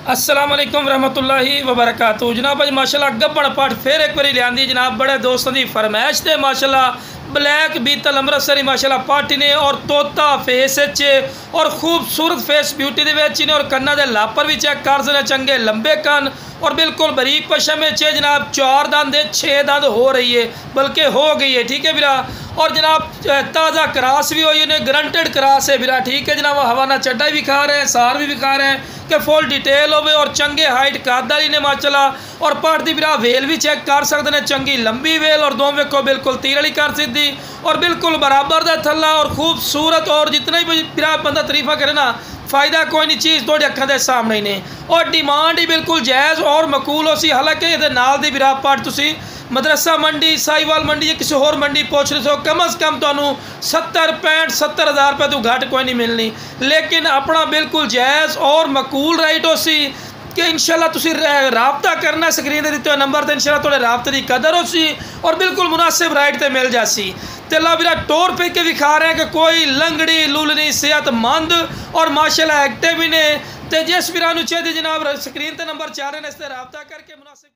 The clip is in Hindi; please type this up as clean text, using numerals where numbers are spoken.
अस्सलाम वालेकुम रहमतुल्लाहि वबरकातुहू। जनाब अज माशाल्लाह गब्बड़ पट फिर एक बार लियांदी जनाब बड़े दोस्तों की फरमाइश से माशाल्लाह ब्लैक बीतल अमृतसरी माशाल्लाह पार्टी ने और तोता फेस और खूबसूरत फेस ब्यूटी ने और कन्ना के लापर भी चेक कर सकते चंगे लंबे कन और बिल्कुल बरीक पशम जनाब 4 दंद 6 दंद हो रही है बल्कि हो गई है। ठीक है बिरा और जनाब ताज़ा क्रास भी हुई है ग्रंटेड क्रास है बिरा। ठीक है जनाब हवाना चड्डा भी खा रहे हैं सार भी खा रहे हैं कि फुल डिटेल हो और चंगे हाइट कादारी ने माशाल्लाह और पट की बिरा वेल भी चेक कर सकते हैं चंगी लंबी वेल और दो वेखो बिल्कुल तीर वाली कर सीधी और बिल्कुल बराबर का थला और खूबसूरत और जितना भी बिरा बंदा तरीफा करे ना फायदा कोई नहीं चीज़ थोड़ी अखा के सामने ही ने और डिमांड ही बिल्कुल जायज़ और मकूल हो सी। हालांकि ये नाल दी बिरा पट तुसी मदरसा मंडी साहिवाल मंडी या किसी होर मंडी पहुँच रहे हो कम अज़ कम तो 70 65 70 हज़ार रुपये तो घट कोई नहीं मिलनी लेकिन अपना बिल्कुल जायज़ और मकूल राइट हो सी कि इंशाल्लाह तुसी राबता करना स्क्रीन पर दिते नंबर से इंशाल्लाह थोड़े राबते की कदर हो सी और बिल्कुल मुनासिब राइट से मिल जासी। तो अल्लाह बिरा टोर पे के दिखा रहे हैं कि कोई लंगड़ी लुलनी सेहतमंद और माशाल्लाह एक्टिव भी ने तो जिस बिरा चाहिए जनाब स्क्रीन पर नंबर 4 है इससे राबता करके मुनासिब